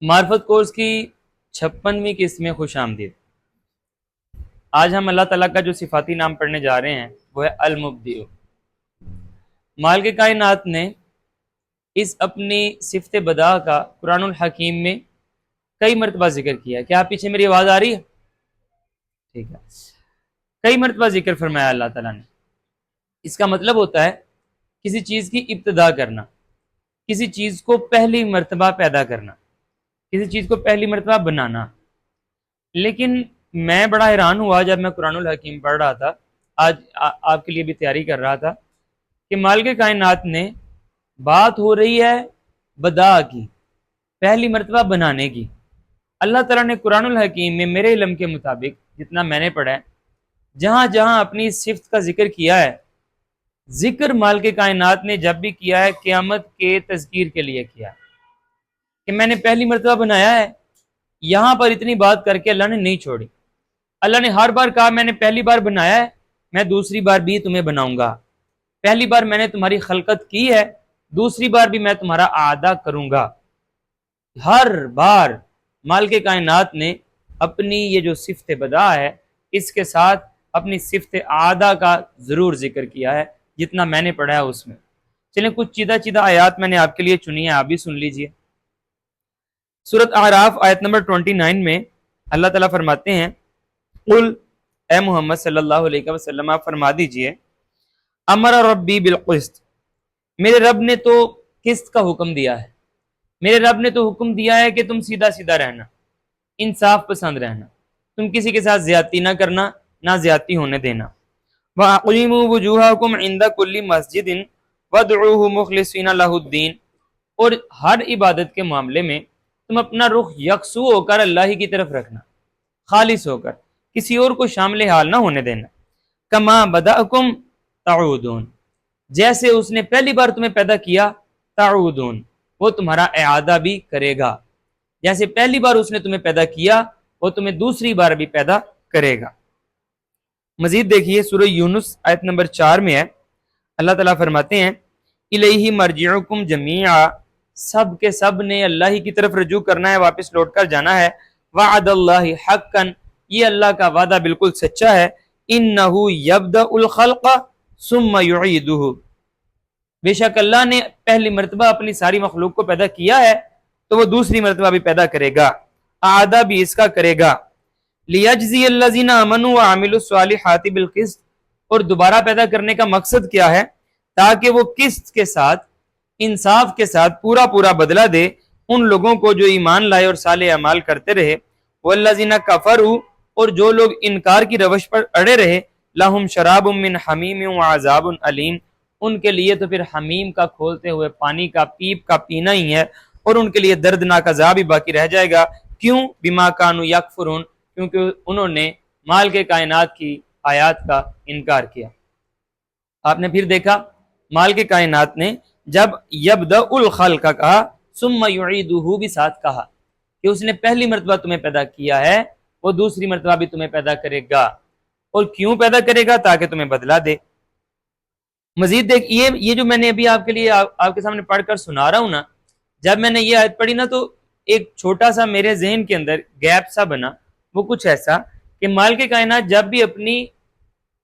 معرفت کورس کی 56ویں قسط میں خوش آمدید۔ آج ہم اللہ تعالیٰ کا جو صفاتی نام پڑھنے جا رہے ہیں وہ ہے المبدئ۔ مالک کائنات نے اس اپنی صفت بدا کا قرآن الحکیم میں کئی مرتبہ ذکر کیا ہے۔ کیا پیچھے میری آواز آ رہی ہے؟ ٹھیک ہے، کئی مرتبہ ذکر فرمایا اللہ تعالیٰ نے۔ اس کا مطلب ہوتا ہے کسی چیز کی ابتدا کرنا، کسی چیز کو پہلی مرتبہ پیدا کرنا، کسی چیز کو پہلی مرتبہ بنانا۔ لیکن میں بڑا حیران ہوا جب میں قرآن الحکیم پڑھ رہا تھا، آج آپ کے لیے بھی تیاری کر رہا تھا، کہ مالک کائنات نے بات ہو رہی ہے بدا کی، پہلی مرتبہ بنانے کی۔ اللہ تعالیٰ نے قرآن الحکیم میں میرے علم کے مطابق جتنا میں نے پڑھا ہے، جہاں جہاں اپنی صفت کا ذکر کیا ہے، ذکر مالک کائنات نے جب بھی کیا ہے قیامت کے تذکیر کے لیے کیا ہے کہ میں نے پہلی مرتبہ بنایا ہے۔ یہاں پر اتنی بات کر کے اللہ نے نہیں چھوڑی۔ اللہ نے ہر بار کہا میں نے پہلی بار بنایا ہے، میں دوسری بار بھی تمہیں بناؤں گا۔ پہلی بار میں نے تمہاری خلقت کی ہے، دوسری بار بھی میں تمہارا اعادہ کروں گا۔ ہر بار مالک کائنات نے اپنی یہ جو صفت بدا ہے اس کے ساتھ اپنی صفت اعادہ کا ضرور ذکر کیا ہے، جتنا میں نے پڑھا ہے اس میں۔ چلیں کچھ چیدہ آیات میں نے آپ کے لیے چنی ہے، آپ بھی سن لیجئے۔ سورۃ اعراف آیت نمبر 29 میں اللہ تعالیٰ فرماتے ہیں، قل، اے محمد صلی اللہ علیہ وسلم آپ فرما دیجئے، امر ربی بالقسط، میرے رب نے تو قسط کا حکم دیا ہے، میرے رب نے تو حکم دیا ہے کہ تم سیدھا سیدھا رہنا، انصاف پسند رہنا، تم کسی کے ساتھ زیادتی نہ کرنا، نہ زیادتی ہونے دینا۔ وَأَقِیمُوا وُجُوهَکُمْ عِنْدَ كُلِّ مَسْجِدٍ وَادْعُوهُ مُخْلِصِینَ لَهُ الدِّینَ، اور ہر عبادت کے معاملے میں تم اپنا رخ یکسو ہو کر اللہ ہی کی طرف رکھنا، خالص ہو کر، کسی اور کو شامل حال نہ ہونے دینا۔ کما بدأکم تعودون، جیسے اس نے پہلی بار تمہیں پیدا کیا، تعودون، وہ تمہارا اعادہ بھی کرے گا۔ جیسے پہلی بار اس نے تمہیں پیدا کیا، وہ تمہیں دوسری بار بھی پیدا کرے گا۔ مزید دیکھیے سورہ یونس آیت نمبر 4 میں ہے، اللہ تعالیٰ فرماتے ہیں، الیہ مرجعکم جمیعا، سب کے سب نے اللہ ہی کی طرف رجوع کرنا ہے، واپس لوٹ کر جانا ہے۔ وعد اللہ حقا، یہ اللہ کا وعدہ بالکل سچا ہے۔ انہ یبدأ الخلق ثم یعیدہ، بے شک اللہ نے پہلی مرتبہ اپنی ساری مخلوق کو پیدا کیا ہے تو وہ دوسری مرتبہ بھی پیدا کرے گا، اعادہ بھی اس کا کرے گا۔ لیجزی الذین آمنوا وعملوا الصالحات بالقسط، اور دوبارہ پیدا کرنے کا مقصد کیا ہے؟ تاکہ وہ قسط کے ساتھ، انصاف کے ساتھ پورا بدلہ دے ان لوگوں کو جو ایمان لائے اور صالح اعمال کرتے رہے۔ والذین کفروا، اور جو لوگ انکار کی روش پر اڑے رہے، لہم شراب من حمیم وعذاب علیم، ان کے لیے تو پھر حمیم کا کھولتے ہوئے پانی کا پیپ کا پینا ہی ہے، اور ان کے لیے دردناک عذاب ہی باقی رہ جائے گا۔ کیوں؟ بما کانوا یکفرون، کیونکہ انہوں نے مال کے کائنات کی آیات کا انکار کیا۔ آپ نے پھر دیکھا مال کے کائنات نے جب یبدأ الخلق کا کہا، ثم یعیدہ بھی ساتھ کہا کہ اس نے پہلی مرتبہ تمہیں پیدا کیا ہے، وہ دوسری مرتبہ بھی تمہیں پیدا کرے گا۔ اور کیوں پیدا کرے گا؟ تاکہ تمہیں بدلہ دے۔ مزید دیکھ، یہ جو میں نے ابھی آپ کے لیے آپ کے سامنے پڑھ کر سنا رہا ہوں نا، جب میں نے یہ آیت پڑھی نا تو ایک چھوٹا سا میرے ذہن کے اندر گیپ سا بنا، وہ کچھ ایسا کہ مال کے کائنات جب بھی اپنی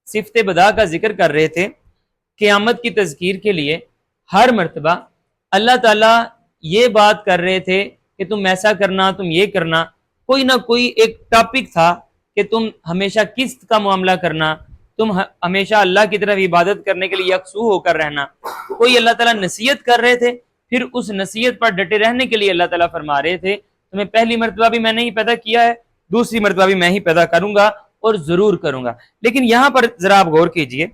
صفت بدا کا ذکر کر رہے تھے قیامت کی تذکیر کے لیے، ہر مرتبہ اللہ تعالیٰ یہ بات کر رہے تھے کہ تم ایسا کرنا، تم یہ کرنا، کوئی نہ کوئی ایک ٹاپک تھا کہ تم ہمیشہ قسط کا معاملہ کرنا، تم ہمیشہ اللہ کی طرف عبادت کرنے کے لیے یکسو ہو کر رہنا۔ کوئی اللہ تعالیٰ نصیحت کر رہے تھے، پھر اس نصیحت پر ڈٹے رہنے کے لیے اللہ تعالیٰ فرما رہے تھے تمہیں پہلی مرتبہ بھی میں نے ہی پیدا کیا ہے، دوسری مرتبہ بھی میں ہی پیدا کروں گا اور ضرور کروں گا۔ لیکن یہاں پر ذرا آپ غور کیجئے،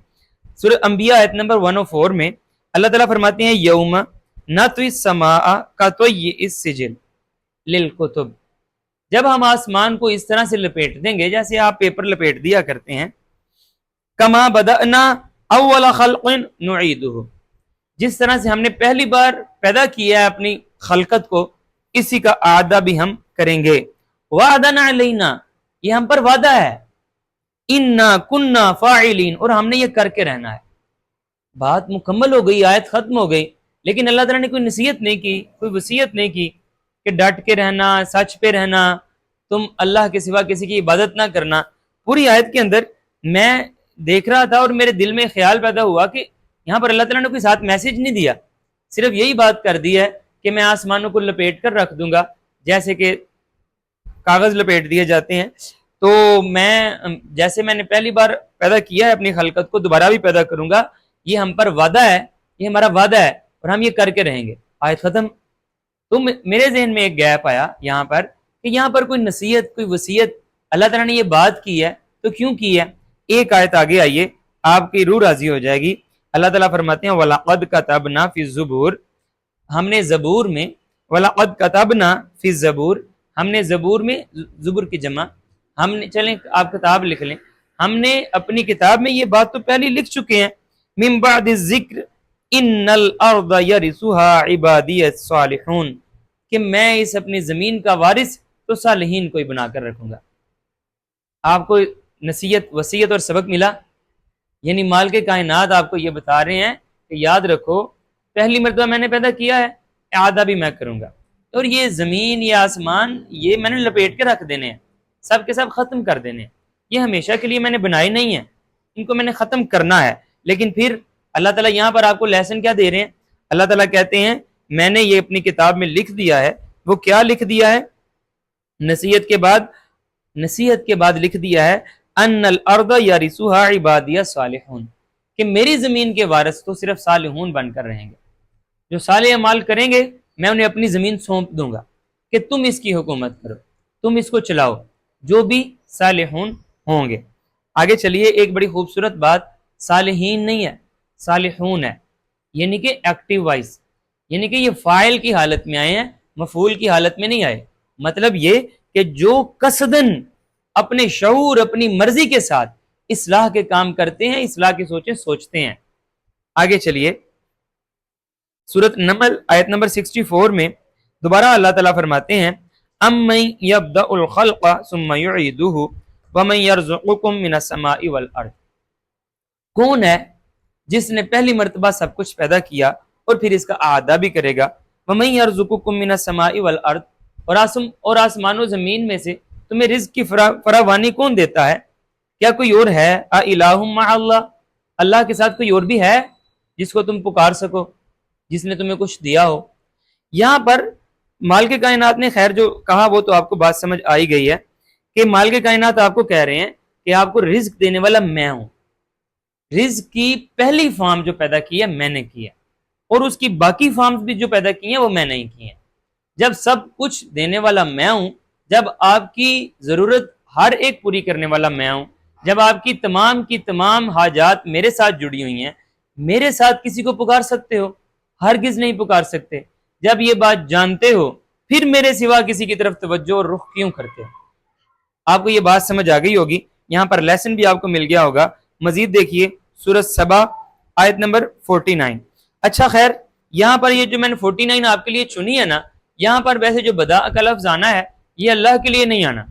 سورہ انبیاء آیت نمبر 104 میں اللہ تعالیٰ فرماتے ہیں، یوم نطوی السماء کطی السجل للکتب، جب ہم آسمان کو اس طرح سے لپیٹ دیں گے جیسے آپ پیپر لپیٹ دیا کرتے ہیں، کما بدأنا اول خلق نعیدہ، جس طرح سے ہم نے پہلی بار پیدا کیا ہے اپنی خلقت کو، اسی کا اعادہ بھی ہم کریں گے۔ وعدن علینا، یہ ہم پر وعدہ ہے، انا کننا فاعلین، اور ہم نے یہ کر کے رہنا ہے۔ بات مکمل ہو گئی، آیت ختم ہو گئی، لیکن اللہ تعالیٰ نے کوئی نصیحت نہیں کی، کوئی وصیت نہیں کی، کہ ڈٹ کے رہنا، سچ پہ رہنا، تم اللہ کے سوا کسی کی عبادت نہ کرنا. پوری آیت کے اندر میں دیکھ رہا تھا اور میرے دل میں خیال پیدا ہوا کہ یہاں پر اللہ تعالیٰ نے کوئی ساتھ میسج نہیں دیا، صرف یہی بات کر دی ہے کہ میں آسمانوں کو لپیٹ کر رکھ دوں گا جیسے کہ کاغذ لپیٹ دیے جاتے ہیں. تو جیسے میں نے پہلی بار پیدا کیا ہے اپنی خلقت کو، دوبارہ بھی پیدا کروں گا، یہ ہم پر وعدہ ہے، یہ ہمارا وعدہ ہے اور ہم یہ کر کے رہیں گے. آیت ختم. تو میرے ذہن میں ایک گیپ آیا یہاں پر کہ یہاں پر کوئی نصیحت، کوئی وصیت اللہ تعالیٰ نے یہ بات کی ہے تو کیوں کی ہے. ایک آیت آگے آئیے، آپ کی روح راضی ہو جائے گی. اللہ تعالیٰ فرماتے ہیں وَلَقَدْ كَتَبْنَا فِي الزُّبُورِ، ہم نے زبور میں، وَلَقَدْ كَتَبْنَا فِي الزَّبُورِ، ہم نے زبور میں، زبور کی جمع، ہم نے، چلیں آپ کتاب لکھ لیں، ہم نے اپنی کتاب میں یہ بات تو پہلے لکھ چکے ہیں. من بعد الذکر ان الارض یرثها عبادی الصالحون، کہ میں اس اپنی زمین کا وارث تو صالحین کو ہی بنا کر رکھوں گا. آپ کو نصیحت، وصیت اور سبق ملا. یعنی مالک کائنات آپ کو یہ بتا رہے ہیں کہ یاد رکھو پہلی مرتبہ میں نے پیدا کیا ہے، اعادہ بھی میں کروں گا، اور یہ زمین، یہ آسمان، یہ میں نے لپیٹ کے رکھ دینے ہیں، سب کے سب ختم کر دینے ہیں. یہ ہمیشہ کے لیے میں نے بنائی نہیں ہے، ان کو میں نے ختم کرنا ہے. لیکن پھر اللہ تعالیٰ یہاں پر آپ کو لیسن کیا دے رہے ہیں؟ اللہ تعالیٰ کہتے ہیں میں نے یہ اپنی کتاب میں لکھ دیا ہے. وہ کیا لکھ دیا ہے؟ نصیحت کے بعد لکھ دیا ہے ان الارض یرثها عبادی الصالحون، کہ میری زمین کے وارث تو صرف صالحون بن کر رہیں گے. جو صالح اعمال کریں گے میں انہیں اپنی زمین سونپ دوں گا کہ تم اس کی حکومت کرو، تم اس کو چلاؤ، جو بھی صالحون ہوں گے. آگے چلیے، ایک بڑی خوبصورت بات، صالحین نہیں ہے، صالحون ہے، یعنی کہ ایکٹیو وائس، یعنی کہ یہ فاعل کی حالت میں آئے ہیں، مفعول کی حالت میں نہیں آئے. مطلب یہ کہ جو قصدن اپنے شعور، اپنی مرضی کے ساتھ اصلاح کے کام کرتے ہیں، اصلاح کی سوچیں سوچتے ہیں. آگے چلیے، سورۃ نمل آیت نمبر 64 میں دوبارہ اللہ تعالیٰ فرماتے ہیں اَمَّن يَبْدَأُ الْخَلْقَ ثُمَّ يُعِيدُهُ وَمَن يَرْزُقُكُم مِّنَ السَّمَاءِ وَالْأَرْضِ، کون ہے جس نے پہلی مرتبہ سب کچھ پیدا کیا اور پھر اس کا اعادہ بھی کرے گا. وَمَن يَرْزُقُكُم مِّنَ السَّمَاءِ وَالْأَرْضِ، اور آسمان و زمین میں سے تمہیں رزق کی فراوانی کون دیتا ہے؟ کیا کوئی اور ہے؟ اَإِلَٰهٌ مَّعَ اللَّهِ، اللہ کے ساتھ کوئی اور بھی ہے جس کو تم پکار سکو، جس نے تمہیں کچھ دیا ہو؟ یہاں پر مالک کائنات نے خیر جو کہا وہ تو آپ کو بات سمجھ آئی گئی ہے کہ مالک کائنات آپ کو کہہ رہے ہیں کہ آپ کو رزق دینے والا میں ہوں. رزق کی پہلی فارم جو پیدا کی ہے میں نے کی ہے، اور اس کی باقی فارمز بھی جو پیدا کی ہیں وہ میں نے ہی کی ہیں. جب سب کچھ دینے والا میں ہوں، جب آپ کی ضرورت ہر ایک پوری کرنے والا میں ہوں، جب آپ کی تمام حاجات میرے ساتھ جڑی ہوئی ہیں، میرے ساتھ کسی کو پکار سکتے ہو؟ ہرگز نہیں پکار سکتے. جب یہ بات جانتے ہو پھر میرے سوا کسی کی طرف توجہ اور رخ کیوں کرتے ہو؟ آپ کو یہ بات سمجھ آ گئی ہوگی. یہاں پر لیسن بھی آپ کو مل گیا ہوگا. مزید دیکھیے سورۃ سبا آیت نمبر 49. اچھا خیر، یہاں پر یہ جو میں نے 49 آپ کے لیے چنی ہے نا، یہاں پر ویسے جو بدا کا لفظ آنا ہے یہ اللہ کے لیے نہیں آنا،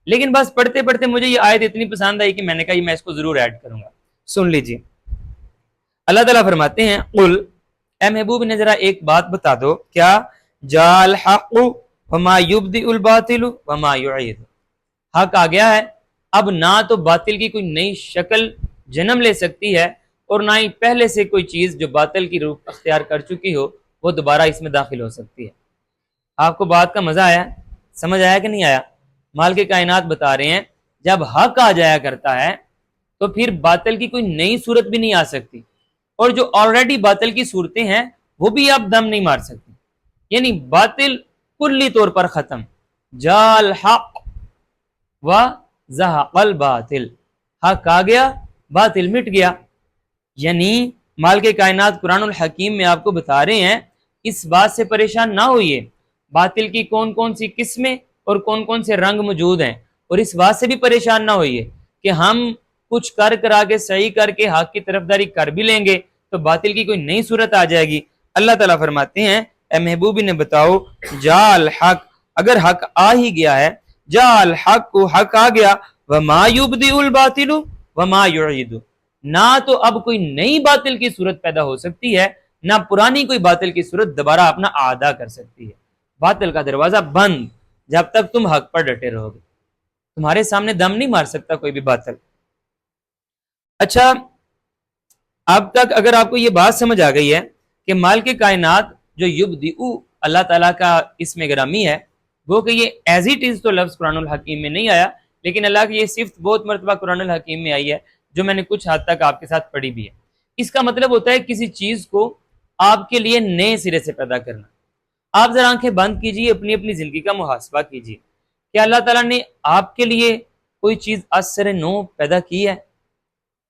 لیکن بس پڑھتے پڑھتے مجھے یہ آیت اتنی پسند آئی کہ میں نے کہا میں اس کو ضرور ایڈ کروں گا. سن لیجیے، اللہ تعالیٰ فرماتے ہیں قل، اے محبوب نے ذرا ایک بات بتا دو، کیا جاء الحق وما یبدئ الباطل وما یعید، حق آ گیا ہے، اب نہ تو باطل کی کوئی نئی شکل جنم لے سکتی ہے اور نہ ہی پہلے سے کوئی چیز جو باطل کی روح اختیار کر چکی ہو وہ دوبارہ اس میں داخل ہو سکتی ہے. آپ کو بات کا مزہ آیا؟ سمجھ آیا کہ نہیں آیا؟ مالک کائنات بتا رہے ہیں جب حق آ جایا کرتا ہے تو پھر باطل کی کوئی نئی صورت بھی نہیں آ سکتی، اور جو آلریڈی باطل کی صورتیں ہیں وہ بھی آپ دم نہیں مار سکتی. یعنی باطل کلی طور پر ختم. جاء الحق وزهق الباطل، حق آ گیا، باطل مٹ گیا. یعنی مالک کائنات قرآن الحکیم میں آپ کو بتا رہے ہیں اس بات سے پریشان نہ ہوئیے باطل کی کون کون سی قسمیں اور کون کون سے رنگ موجود ہیں، اور اس بات سے بھی پریشان نہ ہوئیے کہ ہم کچھ کرا کے صحیح کر کے حق کی طرفداری کر بھی لیں گے تو باطل کی کوئی نئی صورت آ جائے گی. اللہ تعالیٰ فرماتے ہیں اے محبوبی نے بتاؤ جاء الحق، اگر حق آ ہی گیا ہے، جاء الحق کو حق آ گیا، وما یبدئ الباطل وما یعید، نہ تو اب کوئی نئی باطل کی صورت پیدا ہو سکتی ہے، نہ پرانی کوئی باطل کی صورت دوبارہ اپنا اعادہ کر سکتی ہے. باطل کا دروازہ بند جب تک تم حق پر ڈٹے رہو گے. تمہارے سامنے دم نہیں مار سکتا کوئی بھی باطل. اچھا، اب تک اگر آپ کو یہ بات سمجھ آ گئی ہے کہ مالک کائنات جو یبدئ اللہ تعالیٰ کا اسم گرامی ہے، وہ کہ یہ ایز اٹ از تو لفظ قرآن الحکیم میں نہیں آیا، لیکن اللہ کی یہ صفت بہت مرتبہ قرآن الحکیم میں آئی ہے، جو میں نے کچھ حد تک آپ کے ساتھ پڑھی بھی ہے. اس کا مطلب ہوتا ہے کسی چیز کو آپ کے لیے نئے سرے سے پیدا کرنا. آپ ذرا آنکھیں بند کیجیے، اپنی اپنی زندگی کا محاسبہ کیجیے کہ اللہ تعالیٰ نے آپ کے لیے کوئی چیز از سر نو پیدا کی ہے.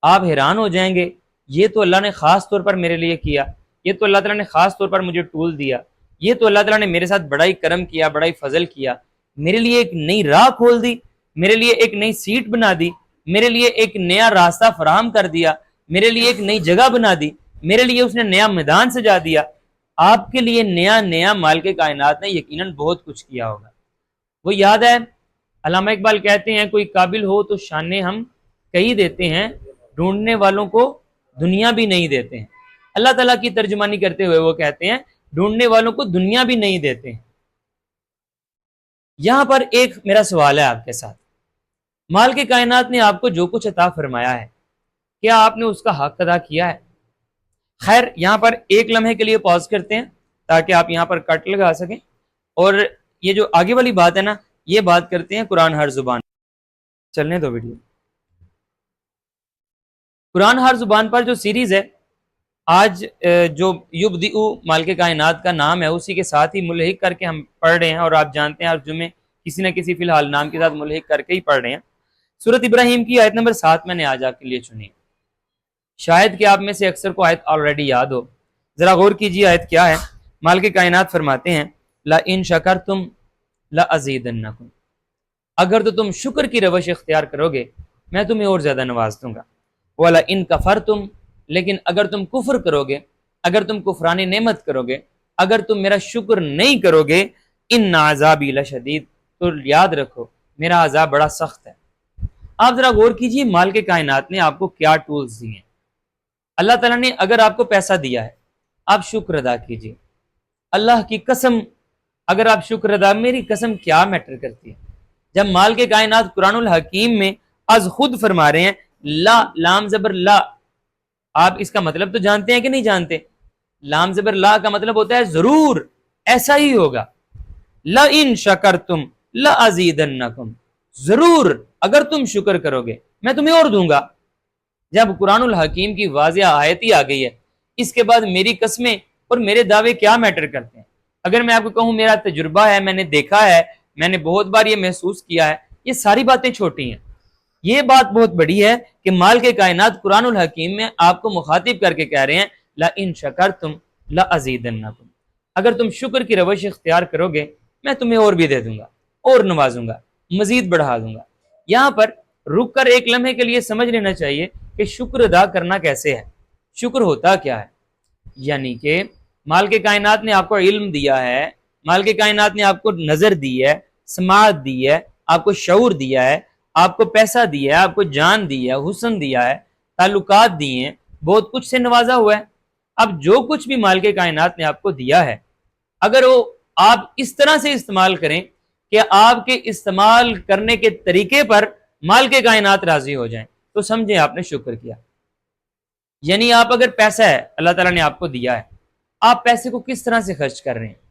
آپ حیران ہو جائیں گے، یہ تو اللہ نے خاص طور پر میرے لیے کیا، یہ تو اللہ تعالیٰ نے خاص طور پر مجھے ٹول دیا، یہ تو اللہ تعالیٰ نے میرے ساتھ بڑا ہی کرم کیا، بڑا ہی فضل کیا، میرے لیے ایک نئی راہ کھول دی، میرے لیے ایک نئی سیٹ بنا دی، میرے لیے ایک نیا راستہ فراہم کر دیا، میرے لیے ایک نئی جگہ بنا دی، میرے لیے اس نے نیا میدان سجا دیا. آپ کے لیے نیا مالک کائنات نے یقیناً بہت کچھ کیا ہوگا. وہ یاد ہے علامہ اقبال کہتے ہیں، کوئی قابل ہو تو شانے ہم کہی دیتے ہیں، ڈھونڈنے والوں کو دنیا بھی نہیں دیتے ہیں. اللہ تعالیٰ کی ترجمانی کرتے ہوئے وہ کہتے ہیں ڈھونڈنے والوں کو دنیا بھی نہیں دیتے ہیں. یہاں پر ایک میرا سوال ہے آپ کے ساتھ. مالک کائنات نے آپ کو جو کچھ عطا فرمایا ہے، کیا آپ نے اس کا حق ادا کیا ہے؟ خیر، یہاں پر ایک لمحے کے لیے پاز کرتے ہیں تاکہ آپ یہاں پر کٹ لگا سکیں، اور یہ جو آگے والی بات ہے نا، یہ بات کرتے ہیں قرآن ہر زبان. چلنے دو ویڈیو. قرآن ہر زبان پر جو سیریز ہے، آج جو یبدئ مالک کائنات کا نام ہے اسی کے ساتھ ہی ملحق کر کے ہم پڑھ رہے ہیں، اور آپ جانتے ہیں ہر جمعے کسی نہ کسی فی الحال نام کے ساتھ ملحق کر کے ہی پڑھ رہے ہیں. سورۃ ابراہیم کی آیت نمبر 7 میں نے آج آپ کے لیے چنی. شاید کہ آپ میں سے اکثر کو آیت آلریڈی یاد ہو. ذرا غور کیجیے آیت کیا ہے. مالک کائنات فرماتے ہیں لَإِن شَكَرْتُمْ لَأَزِيدَنَّكُمْ، اگر تو تم شکر کی روش اختیار کرو گے میں تمہیں اور زیادہ نواز دوں گا. وَلَئِن كَفَرْتُمْ، لیکن اگر تم کفر کرو گے، اگر تم کفران نعمت کرو گے، اگر تم میرا شکر نہیں کرو گے، ان عذابی لشدید، تو یاد رکھو میرا عذاب بڑا سخت ہے. آپ ذرا غور کیجیے مالک کائنات نے آپ کو کیا ٹولز دیے ہیں. اللہ تعالیٰ نے اگر آپ کو پیسہ دیا ہے، آپ شکر ادا کیجیے. اللہ کی قسم اگر آپ شکر ادا، میری قسم کیا میٹر کرتی ہے جب مالک کائنات قرآن الحکیم میں از خود فرما رہے ہیں لا، لام زبر لا. آپ اس کا مطلب تو جانتے ہیں کہ نہیں جانتے؟ لام زبر لا کا مطلب ہوتا ہے ضرور، ایسا ہی ہوگا. لَإِن شَكَرْتُمْ لَأَزِيدَنَّكُمْ، ضرور اگر تم شکر کرو گے میں تمہیں اور دوں گا. جب قرآن الحکیم کی واضح آیت ہی آ گئی ہے، اس کے بعد میری قسمیں اور میرے دعوے کیا میٹر کرتے ہیں؟ اگر میں آپ کو کہوں میرا تجربہ ہے، میں نے دیکھا ہے، میں نے بہت بار یہ محسوس کیا ہے، یہ ساری باتیں چھوٹی ہیں. یہ بات بہت بڑی ہے کہ مالک کائنات قرآن الحکیم میں آپ کو مخاطب کر کے کہہ رہے ہیں لَإِن شَكَرْتُمْ لَأَزِيدَنَّكُمْ، اگر تم شکر کی روش اختیار کرو گے میں تمہیں اور بھی دے دوں گا، اور نوازوں گا، مزید بڑھا دوں گا. یہاں پر رک کر ایک لمحے کے لیے سمجھ لینا چاہیے کہ شکر ادا کرنا کیسے ہے، شکر ہوتا کیا ہے. یعنی کہ مالک کائنات نے آپ کو علم دیا ہے، مالک کائنات نے آپ کو نظر دی ہے، سماعت دی ہے، آپ کو شعور دیا ہے، آپ کو پیسہ دیا ہے، آپ کو جان دی ہے، حسن دیا ہے، تعلقات دیے ہیں، بہت کچھ سے نوازا ہوا ہے. اب جو کچھ بھی مالک کائنات نے آپ کو دیا ہے، اگر وہ آپ اس طرح سے استعمال کریں کہ آپ کے استعمال کرنے کے طریقے پر مالک کائنات راضی ہو جائیں، تو سمجھیں آپ نے شکر کیا. یعنی آپ اگر پیسہ ہے اللہ تعالیٰ نے آپ کو دیا ہے، آپ پیسے کو کس طرح سے خرچ کر رہے ہیں؟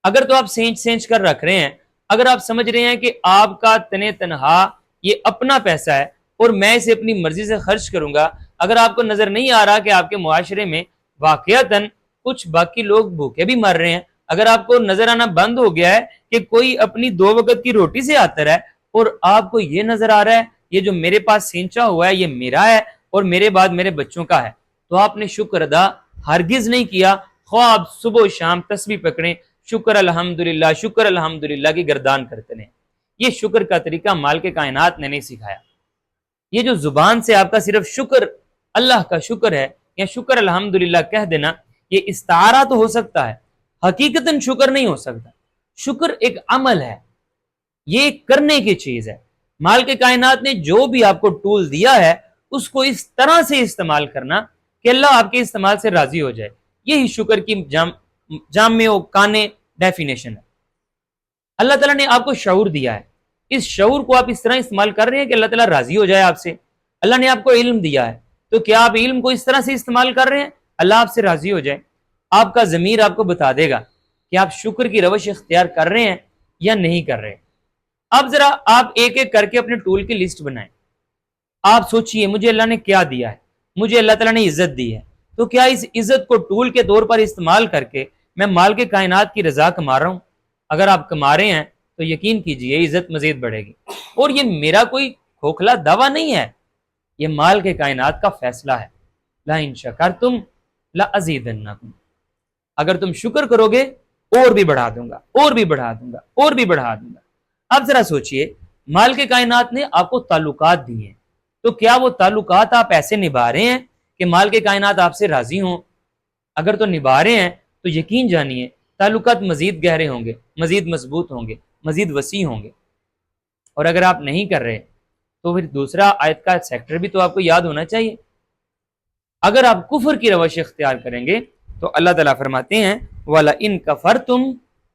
اگر تو آپ سینچ سینچ کر رکھ رہے ہیں، اگر آپ سمجھ رہے ہیں کہ آپ کا تنہا یہ اپنا پیسہ ہے اور میں اسے اپنی مرضی سے خرچ کروں گا، اگر آپ کو نظر نہیں آ رہا کہ آپ کے معاشرے میں واقعتاً کچھ باقی لوگ بھوکے بھی مر رہے ہیں، اگر آپ کو نظر آنا بند ہو گیا ہے کہ کوئی اپنی 2 وقت کی روٹی سے آتا ہے، اور آپ کو یہ نظر آ رہا ہے یہ جو میرے پاس سینچا ہوا ہے یہ میرا ہے اور میرے بعد میرے بچوں کا ہے، تو آپ نے شکر ادا ہرگز نہیں کیا. خواہ آپ صبح و شام تسبیح پکڑیں شکر الحمدللہ شکر الحمدللہ کی گردان کرتے ہیں. یہ شکر کا طریقہ مالک کائنات نے نہیں سکھایا. یہ جو زبان سے آپ کا صرف شکر اللہ کا شکر ہے یا شکر الحمدللہ کہہ دینا، یہ استعارہ تو ہو سکتا ہے، حقیقتاً شکر نہیں ہو سکتا. شکر ایک عمل ہے، یہ ایک کرنے کی چیز ہے. مالک کائنات نے جو بھی آپ کو ٹول دیا ہے اس کو اس طرح سے استعمال کرنا کہ اللہ آپ کے استعمال سے راضی ہو جائے. یہی شکر کی جامع و کانے ڈیفینیشن ہے. اللہ تعالیٰ نے آپ کو شعور دیا ہے، اس شعور کو آپ اس طرح استعمال کر رہے ہیں کہ اللہ تعالیٰ راضی ہو جائے آپ سے۔ اللہ نے آپ کو علم دیا ہے، تو کیا آپ علم کو اس طرح سے استعمال کر رہے ہیں اللہ آپ سے راضی ہو جائے؟ آپ کا ضمیر آپ کو بتا دے گا کہ آپ شکر کی روش اختیار کر رہے ہیں یا نہیں کر رہے۔ اب ذرا آپ ایک ایک کر کے اپنے ٹول کی لسٹ بنائیں۔ آپ سوچئے مجھے اللہ نے کیا دیا ہے، مجھے اللہ تعالیٰ نے عزت دی ہے، تو کیا اس عزت کو ٹول کے طور پر استعمال کر کے میں مال کے کائنات کی رضا کما رہا ہوں؟ اگر آپ کما رہے ہیں تو یقین کیجئے عزت مزید بڑھے گی۔ اور یہ میرا کوئی کھوکھلا دعویٰ نہیں ہے، یہ مال کے کائنات کا فیصلہ ہے۔ لَئِن شَکَرْتُمْ لَأَزِیدَنَّکُمْ، اگر تم شکر کرو گے اور بھی بڑھا دوں گا، اور بھی بڑھا دوں گا، اور بھی بڑھا دوں گا۔ اب ذرا سوچئے، مال کے کائنات نے آپ کو تعلقات دیے ہیں، تو کیا وہ تعلقات آپ ایسے نبھا رہے ہیں کہ مال کے کائنات آپ سے راضی ہوں؟ اگر تو نبھا رہے ہیں تو یقین جانیے تعلقات مزید گہرے ہوں گے، مزید مضبوط ہوں گے، مزید وسیع ہوں گے۔ اور اگر آپ نہیں کر رہے تو پھر دوسرا آیت کا سیکٹر بھی تو آپ کو یاد ہونا چاہیے۔ اگر آپ کفر کی روش اختیار کریں گے تو اللہ تعالیٰ فرماتے ہیں وَلَئِن كَفَرْتُمْ،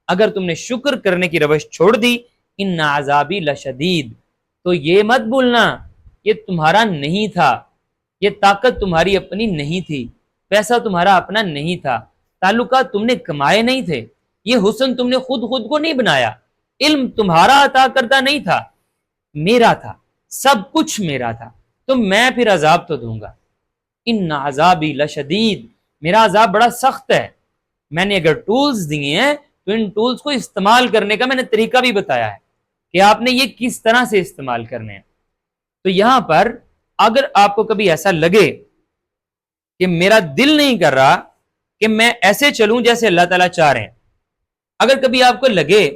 اگر تم نے شکر کرنے کی روش چھوڑ دی، ان عذابی لشدید، تو یہ مت بھولنا یہ تمہارا نہیں تھا، یہ طاقت تمہاری اپنی نہیں تھی، پیسہ تمہارا اپنا نہیں تھا، تعلقات تم نے کمائے نہیں تھے، یہ حسن تم نے خود کو نہیں بنایا، علم تمہارا عطا کردہ نہیں تھا، میرا تھا، سب کچھ میرا تھا، تو میں پھر عذاب تو دوں گا۔ ان عذابی لشدید، میرا عذاب بڑا سخت ہے۔ میں نے اگر ٹولز دیے ہیں تو ان ٹولز کو استعمال کرنے کا میں نے طریقہ بھی بتایا ہے کہ آپ نے یہ کس طرح سے استعمال کرنے ہیں۔ تو یہاں پر اگر آپ کو کبھی ایسا لگے کہ میرا دل نہیں کر رہا کہ میں ایسے چلوں جیسے اللہ تعالیٰ چاہ رہے ہیں، اگر کبھی آپ کو لگے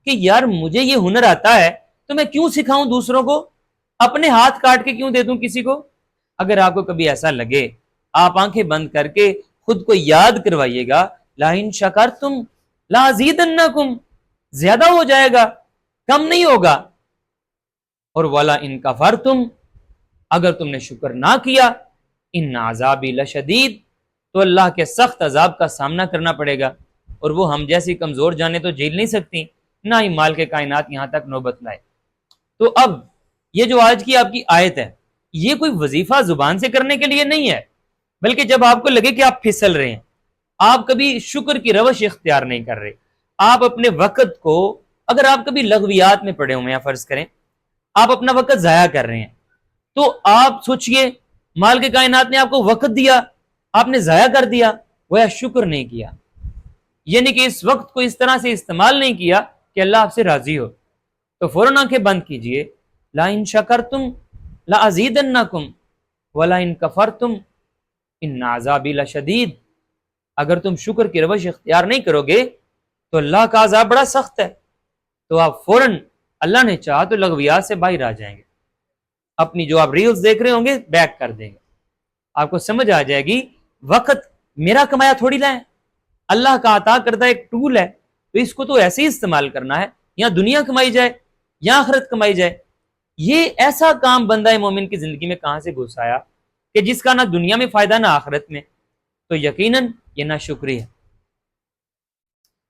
کہ یار مجھے یہ ہنر آتا ہے تو میں کیوں سکھاؤں دوسروں کو، اپنے ہاتھ کاٹ کے کیوں دے دوں کسی کو، اگر آپ کو کبھی ایسا لگے، آپ آنکھیں بند کر کے خود کو یاد کروائیے گا لَئِن شَکَرْتُمْ لَأَزِیدَنَّکُمْ، زیادہ ہو جائے گا، کم نہیں ہوگا۔ اور وَلَئِن کَفَرْتُمْ، اگر تم نے شکر نہ کیا، ان عذابی لشدید، تو اللہ کے سخت عذاب کا سامنا کرنا پڑے گا، اور وہ ہم جیسی کمزور جانے تو جھیل نہیں سکتی، نہ ہی مال کے کائنات یہاں تک نوبت لائے۔ تو اب یہ جو آج کی آپ کی آیت ہے، یہ کوئی وظیفہ زبان سے کرنے کے لیے نہیں ہے، بلکہ جب آپ کو لگے کہ آپ پھسل رہے ہیں، آپ کبھی شکر کی روش اختیار نہیں کر رہے، آپ اپنے وقت کو، اگر آپ کبھی لغویات میں پڑے ہوئے ہیں، فرض کریں آپ اپنا وقت ضائع کر رہے ہیں، تو آپ سوچئے مال کے کائنات نے آپ کو وقت دیا، آپ نے ضائع کر دیا، گویا شکر نہیں کیا، یعنی کہ اس وقت کو اس طرح سے استعمال نہیں کیا کہ اللہ آپ سے راضی ہو۔ تو فوراً آنکھیں بند کیجئے، لَئِن شَکَرْتُمْ لَأَزِیدَنَّکُمْ وَلَئِن کَفَرْتُمْ ان عذابی لشدید، اگر تم شکر کی روش اختیار نہیں کرو گے تو اللہ کا عذاب بڑا سخت ہے۔ تو آپ فوراً اللہ نے چاہا تو لغویات سے باہر آ جائیں گے، اپنی جو آپ ریلز دیکھ رہے ہوں گے بیک کر دیں گے، آپ کو سمجھ آ جائے گی وقت میرا کمایا تھوڑی نہ ہے، اللہ کا عطا کردہ ایک ٹول ہے، تو اس کو تو ایسے ہی استعمال کرنا ہے، یا دنیا کمائی جائے یا آخرت کمائی جائے۔ یہ ایسا کام بندہ مومن کی زندگی میں کہاں سے گھس آیا کہ جس کا نہ دنیا میں فائدہ نہ آخرت میں، تو یقیناً یہ نہ شکری ہے۔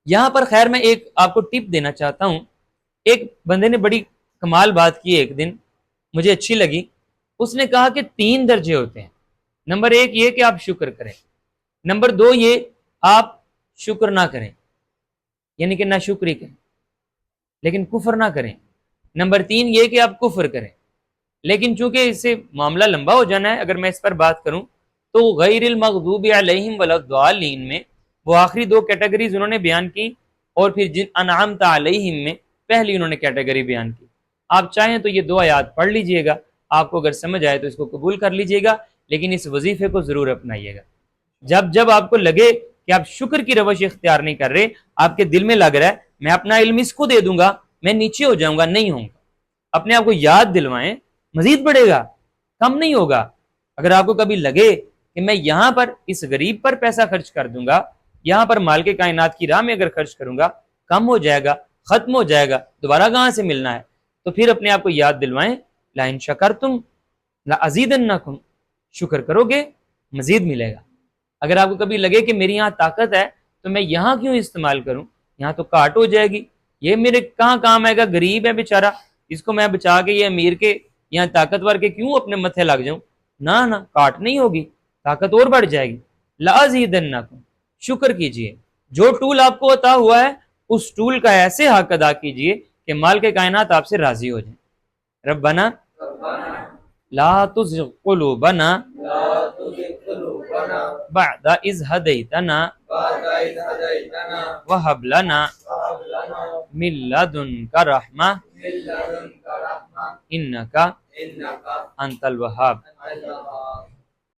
یہاں پر خیر میں ایک آپ کو ٹپ دینا چاہتا ہوں، ایک بندے نے بڑی کمال بات کی ایک دن، مجھے اچھی لگی۔ اس نے کہا کہ 3 درجے ہوتے ہیں، نمبر 1 یہ کہ آپ شکر کریں، نمبر 2 یہ آپ شکر نہ کریں، یعنی کہ نہ شکری کریں لیکن کفر نہ کریں، نمبر 3 یہ کہ آپ کفر کریں۔ لیکن چونکہ اس سے معاملہ لمبا ہو جانا ہے، اگر میں اس پر بات کروں تو غیر المغضوب علیہم ولا الضالین میں وہ آخری 2 کیٹیگریز انہوں نے بیان کی، اور پھر جن انعمت علیہم میں پہلی انہوں نے کیٹیگری بیان کی۔ آپ چاہیں تو یہ 2 آیات پڑھ لیجئے گا، آپ کو اگر سمجھ آئے تو اس کو قبول کر لیجئے گا، لیکن اس وظیفے کو ضرور اپنائیے گا۔ جب آپ کو لگے کہ آپ شکر کی روش اختیار نہیں کر رہے، آپ کے دل میں لگ رہا ہے میں اپنا علم اس کو دے دوں گا میں نیچے ہو جاؤں گا، نہیں ہوں گا، اپنے آپ کو یاد دلوائیں، مزید بڑھے گا، کم نہیں ہوگا۔ اگر آپ کو کبھی لگے کہ میں یہاں پر اس غریب پر پیسہ خرچ کر دوں گا، یہاں پر مال کے کائنات کی راہ میں اگر خرچ کروں گا، کم ہو جائے گا، ختم ہو جائے گا، دوبارہ کہاں سے ملنا ہے، تو پھر اپنے آپ کو یاد دلوائیں لَئِن شَکَرْتُمْ لَأَزِیدَنَّکُمْ، شکر کرو گے مزید ملے گا۔ اگر آپ کو کبھی لگے کہ میری یہاں طاقت ہے تو میں یہاں کیوں استعمال کروں، یہاں تو کاٹ ہو جائے گی، یہ میرے کہاں کام آئے گا؟ غریب ہے بیچارہ، اس کو میں بچا کے یہ امیر کے یا طاقتور کے کیوں اپنے متھے لگ جاؤں؟ نہ کاٹ نہیں ہوگی، طاقت اور بڑھ جائے گی۔ لازیدنکم، شکر کیجئے، جو ٹول آپ کو عطا ہوا ہے اس ٹول کا ایسے حق ادا کیجئے کہ مالک کائنات آپ سے راضی ہو جائیں۔ ربنا لا تزغ قلوبنا بعد اذ ہدیتنا وہب لنا من لدنک رحمہ انک انت الوہاب۔